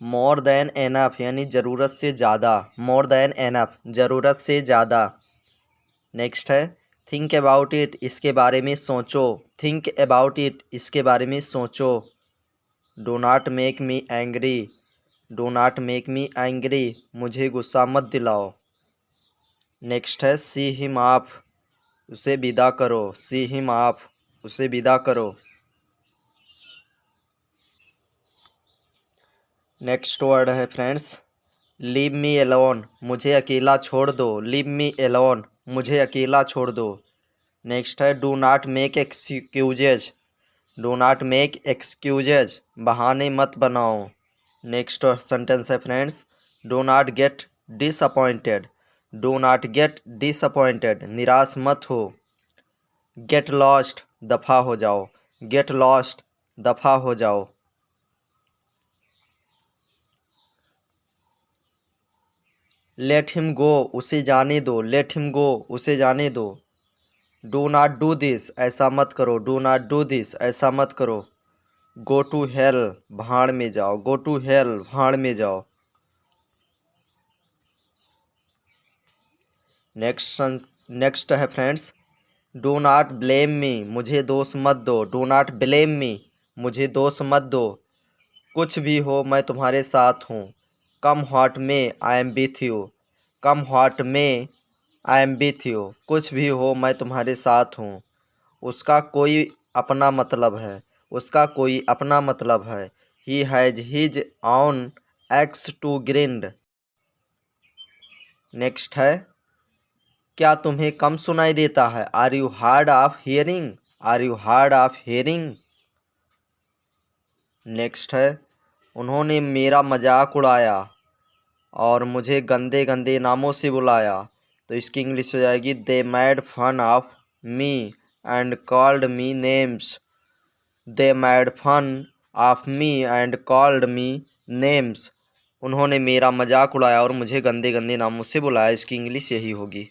More than enough यानी ज़रूरत से ज़्यादा, मोर देन एनफ ज़रूरत से ज़्यादा। नेक्स्ट है थिंक अबाउट इट, इसके बारे में सोचो, थिंक अबाउट इट इसके बारे में सोचो। Do not make me angry, do not make me angry मुझे गुस्सा मत दिलाओ। नेक्स्ट है सी हिम ऑफ, उसे विदा करो, सी हिम ऑफ उसे विदा करो। नेक्स्ट वर्ड है फ्रेंड्स लीव मी एलोन, मुझे अकेला छोड़ दो, लीव मी एलोन मुझे अकेला छोड़ दो। नेक्स्ट है do not make excuses, do not make excuses बहाने मत बनाओ। नेक्स्ट सेंटेंस है friends do not get disappointed, do not get disappointed निराश मत हो। गेट लॉस्ट दफ़ा हो जाओ, गेट लॉस्ट दफ़ा हो जाओ। लेट हिम गो उसे जाने दो, लेट हिम गो उसे जाने दो। डू नॉट डू दिस ऐसा मत करो, डू नॉट डू दिस ऐसा मत करो। गो टू हेल भाड़ में जाओ, गो टू हेल भाड़ में जाओ। नेक्स्ट है friends do not blame me, मुझे दोष मत दो, डू नॉट ब्लेम मी मुझे दोष मत दो। कुछ भी हो मैं तुम्हारे साथ हूँ। कम व्हाट में I am with you, come what में आई एम विथ यू कुछ भी हो मैं तुम्हारे साथ हूँ। उसका कोई अपना मतलब है, उसका कोई अपना मतलब है। He has his own axe to grind. Next है क्या तुम्हें कम सुनाई देता है, are you hard of hearing, are you hard of hearing. Next है उन्होंने मेरा मजाक उड़ाया और मुझे गंदे गंदे नामों से बुलाया, तो इसकी इंग्लिश हो जाएगी they made fun of me and called me names, they made fun of me and called me names. उन्होंने मेरा मजाक उड़ाया और मुझे गंदे गंदे नामों से बुलाया, इसकी इंग्लिश यही होगी।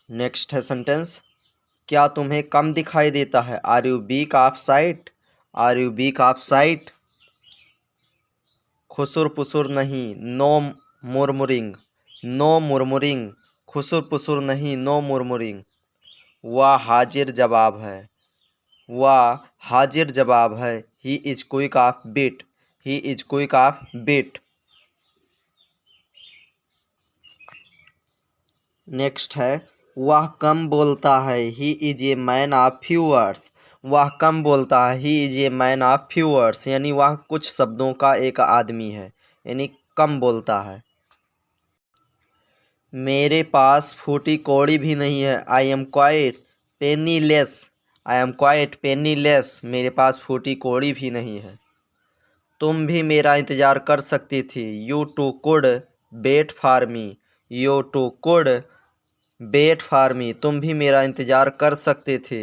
नेक्स्ट है सेंटेंस क्या तुम्हें कम दिखाई देता है, are you weak of sight, are you weak of sight. खुसुर पुसुर नहीं, नो मुरमुरिंग, नो मुरमुरिंग खुसुर पुसुर नहीं, नो मुरमुरिंग। वह हाजिर जवाब है, वह हाजिर जवाब है। He is quick of bit, he is quick of bit. Next है वह कम बोलता है, he is a man of few words, वह कम बोलता है, he is a man of few words यानी वह कुछ शब्दों का एक आदमी है, यानी कम बोलता है। मेरे पास फूटी कौड़ी भी नहीं है, I am quite penniless, I am quite penniless मेरे पास फूटी कौड़ी भी नहीं है। तुम भी मेरा इंतज़ार कर सकती थी, you too could wait for me, you too could wait for me तुम भी मेरा इंतज़ार कर सकते थे।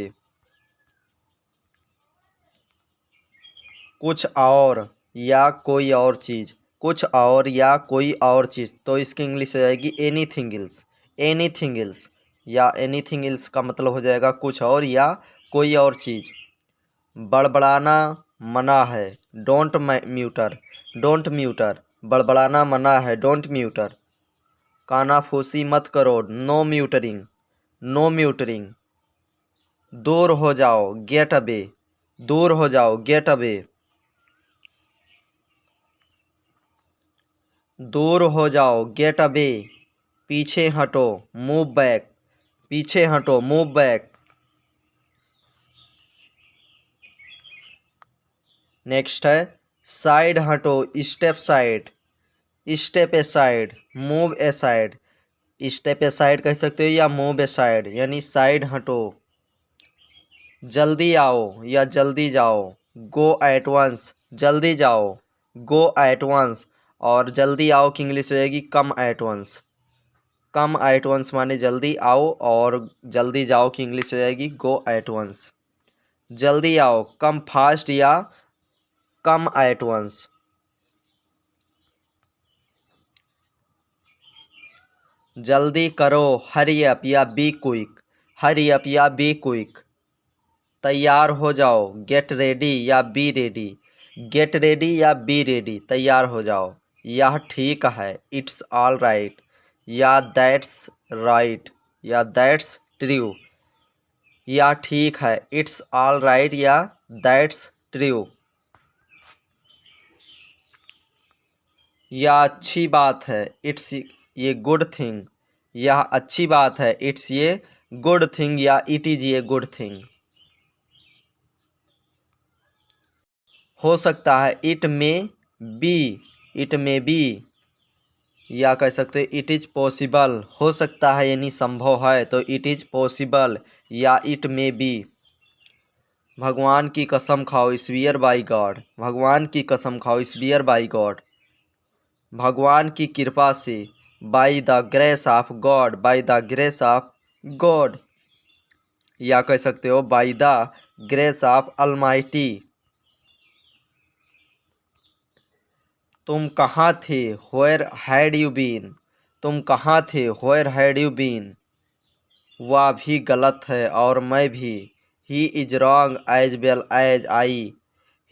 कुछ और या कोई और चीज़, कुछ और या कोई और चीज़, तो इसकी इंग्लिश हो जाएगी एनीथिंग एल्स, एनीथिंग एल्स या एनीथिंग एल्स का मतलब हो जाएगा कुछ और या कोई और चीज़। बड़बड़ाना मना है, डोंट म्यूटर, डोंट म्यूटर बड़बड़ाना मना है, डोंट म्यूटर। कानाफूसी मत करो, नो म्यूटरिंग, नो म्यूटरिंग। दूर हो जाओ, गेट अवे, दूर हो जाओ, गेट अवे। दूर हो जाओ, गेट अवे। पीछे हटो, मूव बैक, पीछे हटो, मूव बैक। नेक्स्ट है साइड हटो, स्टेप साइड, स्टेप ए साइड, मूव ए साइड। स्टेप ए साइड कह सकते हो या मूव ए साइड यानी साइड हटो। जल्दी आओ या जल्दी जाओ, गो एट वंस, जल्दी जाओ, गो एट वंस। और जल्दी आओ की इंग्लिश हो जाएगी कम एट वंस, कम एट वंस माने जल्दी आओ और जल्दी जाओ की इंग्लिश हो जाएगी गो एट वंस। जल्दी आओ कम फास्ट या कम एट वंस। जल्दी करो, हरी अप या बी क्विक, हरी अप या बी क्विक। तैयार हो जाओ, गेट रेडी या बी रेडी। गेट रेडी या बी रेडी, तैयार हो जाओ। यह ठीक है, इट्स ऑल राइट, या दैट्स राइट, या दैट्स ट्रू। या ठीक है, इट्स ऑल राइट, या दैट्स ट्रू। यह अच्छी बात है, इट्स ये गुड थिंग। यह अच्छी बात है, इट्स ये गुड थिंग, या इट इज़ ये गुड थिंग। हो सकता है, it may be, it may be, या कह सकते हैं इट इज़ पॉसिबल। हो सकता है यानी संभव है, तो इट इज़ पॉसिबल, या इट मे बी। भगवान की कसम खाओ, स्वीयर बाई गॉड। भगवान की कसम खाओ, स्वीयर बाई गॉड। भगवान की कृपा से, by the grace of God, by the grace of God, या कह सकते हो by the grace of Almighty. तुम कहाँ थे, वेयर हैड यू बीन। तुम कहाँ थे, वेयर हैड यू बीन। वह भी गलत है और मैं भी। He is wrong as well as I.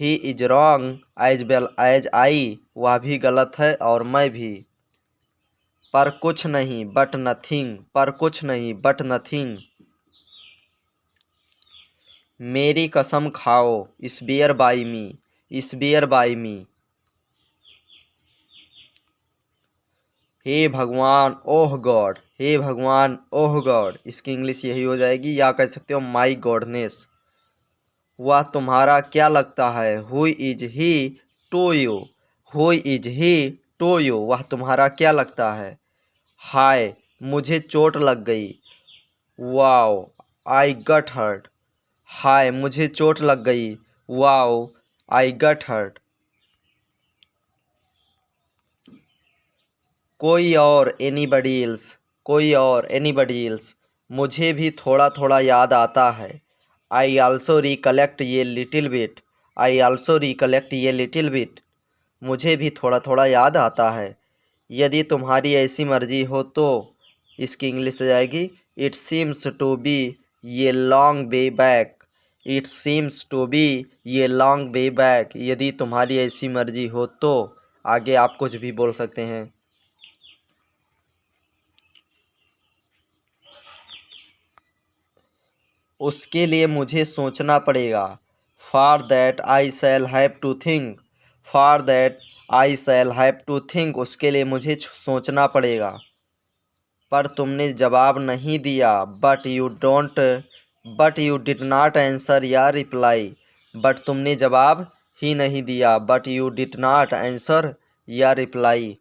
He is wrong as well as I. वह भी गलत है और मैं भी। पर कुछ नहीं बट नथिंग, पर कुछ नहीं बट नथिंग। मेरी कसम खाओ, swear by me, swear by me. हे भगवान, ओह गॉड, हे भगवान, ओह गॉड। इसकी इंग्लिश यही हो जाएगी, या कह सकते हो माई गॉडनेस। वह तुम्हारा क्या लगता है, who is he to you. Who is he to you, वह तुम्हारा क्या लगता है। हाय, मुझे चोट लग गई। वाओ, आई गट हर्ट। हाय, मुझे चोट लग गई। वाओ, आई गट हर्ट। कोई और, एनीबडी एल्स, कोई और, एनीबडी एल्स। मुझे भी थोड़ा थोड़ा याद आता है। आई आल्सो रिकलेक्ट ये little bit. I also recollect ये लिटिल बिट। मुझे भी थोड़ा थोड़ा याद आता है। यदि तुम्हारी ऐसी मर्जी हो तो, इसकी इंग्लिश हो जाएगी, it seems to be a long way back. It seems to be a long way back. यदि तुम्हारी ऐसी मर्जी हो तो, आगे आप कुछ भी बोल सकते हैं। उसके लिए मुझे सोचना पड़ेगा। For that I shall have to think. For that I shall have to think, उसके लिए मुझे सोचना पड़ेगा। पर तुमने जवाब नहीं दिया, but you did not answer या रिप्लाई। बट तुमने जवाब ही नहीं दिया, but you did not answer या रिप्लाई।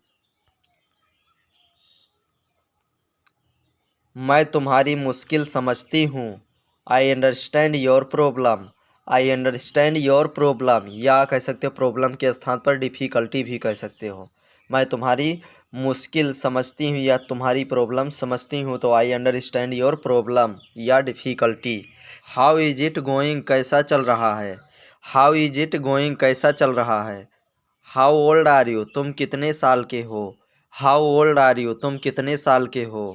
मैं तुम्हारी मुश्किल समझती हूँ। I understand your problem. I understand your problem, या कह सकते हो प्रॉब्लम के स्थान पर डिफ़िकल्टी भी कह सकते हो। मैं तुम्हारी मुश्किल समझती हूँ या तुम्हारी प्रॉब्लम समझती हूँ, तो आई अंडरस्टैंड योर प्रॉब्लम या difficulty. How is it going, कैसा चल रहा है। हाउ इज इट गोइंग, कैसा चल रहा है। हाउ ओल्ड आर यू, तुम कितने साल के हो। हाउ ओल्ड आर यू, तुम कितने साल के हो।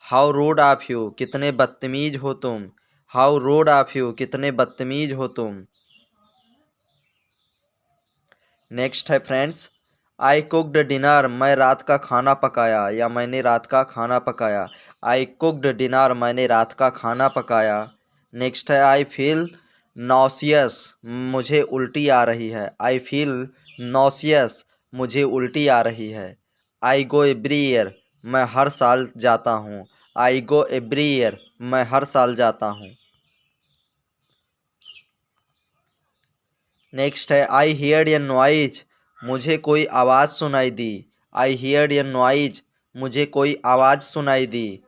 हाउ रूड ऑफ यू, कितने बदतमीज हो तुम। हाउ रूड ऑफ यू, कितने बदतमीज हो तुम। नेक्स्ट है फ्रेंड्स, आई कुकड डिनर, मैं रात का खाना पकाया, या मैंने रात का खाना पकाया। आई कुकड डिनर, मैंने रात का खाना पकाया। नेक्स्ट है, आई फील नॉसियस, मुझे उल्टी आ रही है। आई फील नॉसियस, मुझे उल्टी आ रही है। आई गो एवरी ईयर, मैं हर साल जाता हूँ। आई गो एवरी ईयर, मैं हर साल जाता हूँ। नेक्स्ट है, आई हियर्ड ए नॉइज, मुझे कोई आवाज़ सुनाई दी। आई हियर्ड ए नॉइज, मुझे कोई आवाज़ सुनाई दी।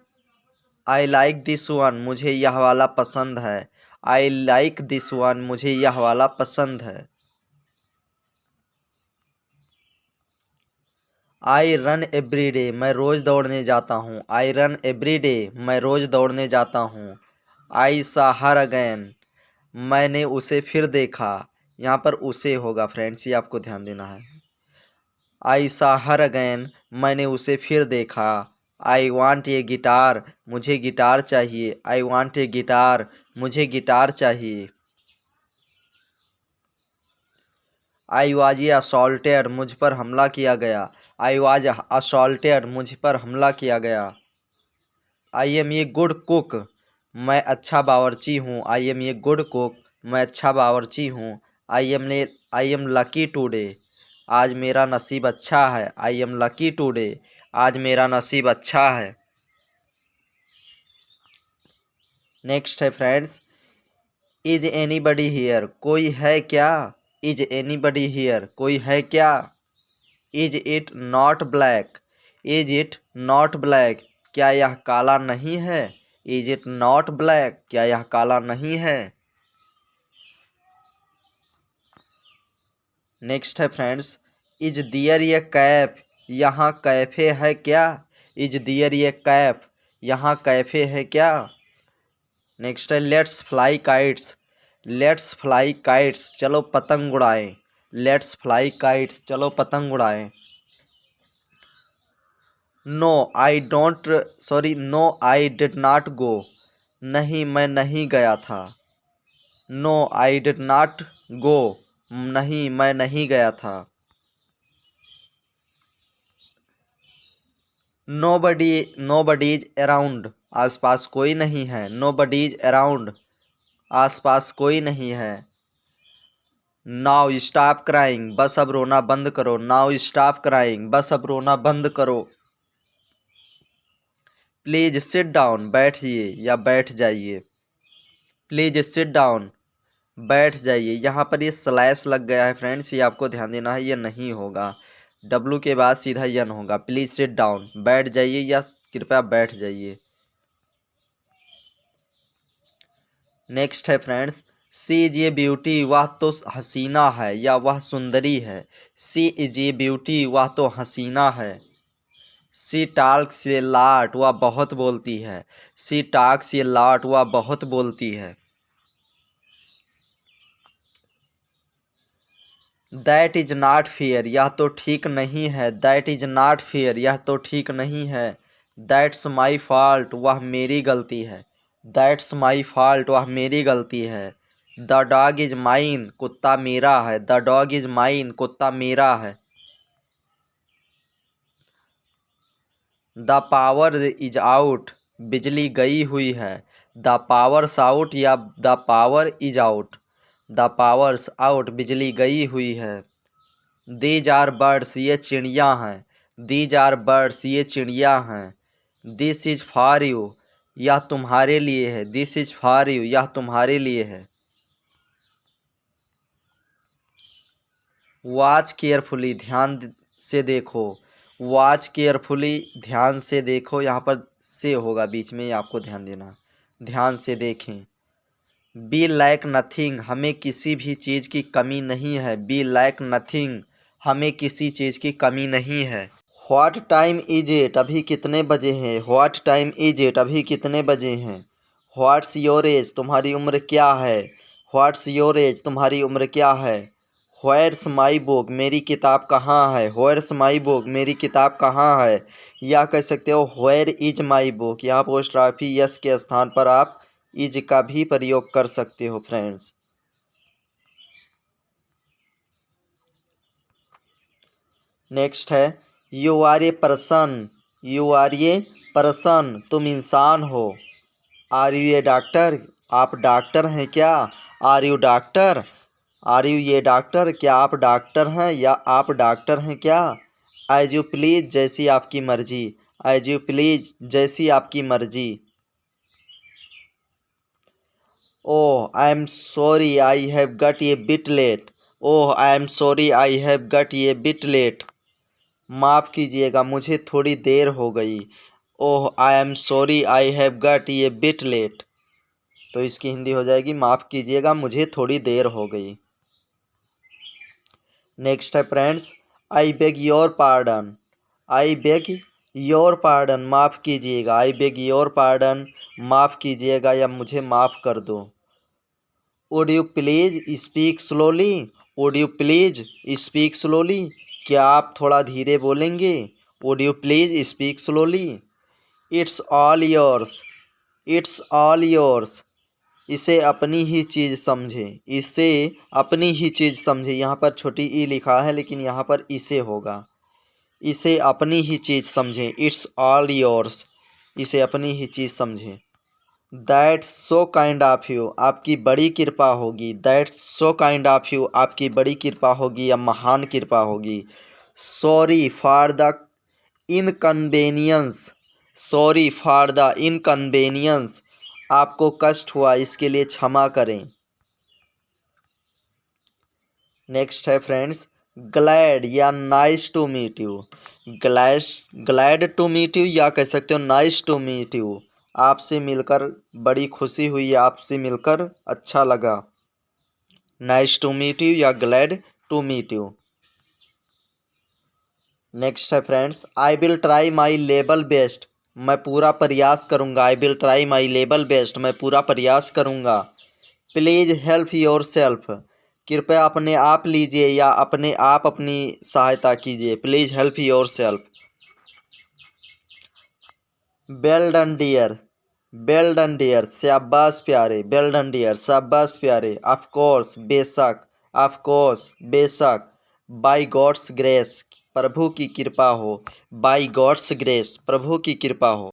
आई लाइक दिस वन, मुझे यह वाला पसंद है। आई लाइक दिस वन, मुझे यह वाला पसंद है। आई रन एवरी डे, मैं रोज़ दौड़ने जाता हूँ। आई रन एवरी डे, मैं रोज़ दौड़ने जाता हूँ। आई सा हर अगैन, मैंने उसे फिर देखा। यहाँ पर उसे होगा फ्रेंड्स, ये आपको ध्यान देना है। आई सा हर अगैन, मैंने उसे फिर देखा। आई वांट ए गिटार, मुझे गिटार चाहिए। आई वांट ए गिटार, मुझे गिटार चाहिए। आई वाज असॉल्टेड, मुझ पर हमला किया गया। आई वाज असॉल्टेड, मुझ पर हमला किया गया। I am a good cook, मैं अच्छा बावर्ची हूँ। I am a good cook, मैं अच्छा बावर्ची हूँ। आई एम लकी टुडे, आज मेरा नसीब अच्छा है। आई एम लकी टुडे, आज मेरा नसीब अच्छा है। नेक्स्ट है फ्रेंड्स, इज एनीबडी हियर, कोई है क्या। इज एनीबडी हियर, कोई है क्या। Is it not black, is it not black, क्या यह काला नहीं है। इज इट नॉट ब्लैक, क्या यह काला नहीं है। नेक्स्ट है फ्रेंड्स, इज दियर ये कैफ, यहाँ कैफे है क्या। इज दियर ये कैफ, यहाँ कैफे है क्या। नेक्स्ट है let's fly kites, let's fly kites, चलो पतंग उड़ाएं। लेट्स फ्लाई काइट्स, चलो पतंग उड़ाएं। No I don't, sorry no I did not go, नहीं मैं नहीं गया था। No I did not go, नहीं मैं नहीं गया था। नो बडी इज अराउंड, आसपास कोई नहीं है। नो बडी इज अराउंड, आसपास कोई नहीं है। नाउ स्टॉप क्राइंग, बस अब रोना बंद करो। नाउ स्टॉप क्राइंग, बस अब रोना बंद करो। प्लीज सिट डाउन, बैठिए या बैठ जाइए। प्लीज सिट डाउन, बैठ जाइए। यहाँ पर ये स्लैश लग गया है फ्रेंड्स, ये आपको ध्यान देना है, ये नहीं होगा। डब्लू के बाद सीधा यन होगा। प्लीज सिट डाउन, बैठ जाइए या कृपया बैठ जाइए। नेक्स्ट है friends, she is a beauty, वह तो हसीना है या वह सुंदरी है। सी इज ए ब्यूटी, वह तो हसीना है। सी टॉक्स ए लॉट, वह बहुत बोलती है। सी टॉक्स ए लॉट, वह बहुत बोलती है। दैट इज नॉट फेयर, यह तो ठीक नहीं है। दैट इज नॉट फेयर, यह तो ठीक नहीं है। दैट्स माई फॉल्ट, वह मेरी गलती है। दैट्स माई फॉल्ट, वह मेरी गलती है। द डॉग इज माइन, कुत्ता मेरा है। द डॉग इज माइन, कुत्ता मेरा है। द पावर इज आउट, बिजली गई हुई है। द पावर्स आउट या the power is out. The powers out, बिजली गई हुई है। दीज आर बर्ड्स, ये चिड़िया हैं। दीज आर बर्ड्स, ये चिड़िया हैं। दिस इज फॉर यू, यह तुम्हारे लिए है। दिस इज फॉर यू, यह तुम्हारे लिए है। वॉच केयरफुली, से देखो। वॉच केयरफुली, ध्यान से देखो। यहाँ पर से होगा बीच में, आपको ध्यान देना। ध्यान से देखें। बी लाइक नथिंग, हमें किसी भी चीज़ की कमी नहीं है। बी लाइक नथिंग, हमें किसी चीज़ की कमी नहीं है। व्हाट टाइम इज इट, अभी कितने बजे हैं। व्हाट टाइम इज इट, अभी कितने बजे हैं। व्हाट्स योर एज, तुम्हारी उम्र क्या है। व्हाट्स योर एज, तुम्हारी उम्र क्या है। व्हेयर्स माई बुक, मेरी किताब कहाँ है। व्हेयर्स माई बुक, मेरी किताब कहाँ है। या कह सकते हो व्हेयर इज माई बुक। यहाँ पोस्ट्रॉफी यस के स्थान पर आप इज का भी प्रयोग कर सकते हो फ्रेंड्स। नेक्स्ट है you are a person, you are a person, तुम इंसान हो। आर यू ए डॉक्टर, आप डॉक्टर हैं क्या। Are you doctor, are you a doctor, क्या आप डॉक्टर हैं या आप डॉक्टर हैं क्या। एज यू प्लीज, जैसी आपकी मर्जी। एज यू प्लीज, जैसी आपकी मर्जी। Oh I am sorry I have got a bit late. Oh I am sorry I have got a bit late, माफ़ कीजिएगा मुझे थोड़ी देर हो गई। Oh I am sorry I have got a bit late, तो इसकी हिंदी हो जाएगी माफ़ कीजिएगा मुझे थोड़ी देर हो गई। नेक्स्ट है friends, I beg your pardon. I beg your pardon, माफ़ कीजिएगा। आई बेग योर पार्डन, माफ़ कीजिएगा या मुझे माफ़ कर दो। Would you please speak slowly. Would you please speak slowly, क्या आप थोड़ा धीरे बोलेंगे। Would you please speak slowly. It's all yours, it's all yours, इसे अपनी ही चीज़ समझें, इसे अपनी ही चीज़ समझें। यहाँ पर छोटी ई लिखा है लेकिन यहाँ पर इसे होगा। इसे अपनी ही चीज़ समझें, इट्स ऑल योर्स। इसे अपनी ही चीज़ समझें। That's so kind of you, आपकी बड़ी कृपा होगी। That's so kind of you, आपकी बड़ी कृपा होगी या महान कृपा होगी। Sorry for the inconvenience, sorry for the inconvenience, आपको कष्ट हुआ इसके लिए क्षमा करें। नेक्स्ट है फ्रेंड्स, ग्लैड या nice to meet you. Glad to meet you या कह सकते हो नाइस टू मीट यू, आपसे मिलकर बड़ी खुशी हुई, आपसे मिलकर अच्छा लगा। नाइस टू मीट यू या glad to meet you. Next है friends, I will try my level best, मैं पूरा प्रयास करूँगा। I will try my level best, मैं पूरा प्रयास करूँगा। प्लीज़ हेल्प योर सेल्फ, कृपया अपने आप लीजिए या अपने आप अपनी सहायता कीजिए। Please help yourself. Well done dear, well done dear, शाबाश प्यारे। वेल डन डियर, शाबाश प्यारे। ऑफ कोर्स, बेशक। ऑफ कोर्स, बेशक। बाय गॉड्स ग्रेस, प्रभु की कृपा हो। बाय गॉड्स ग्रेस, प्रभु की कृपा हो।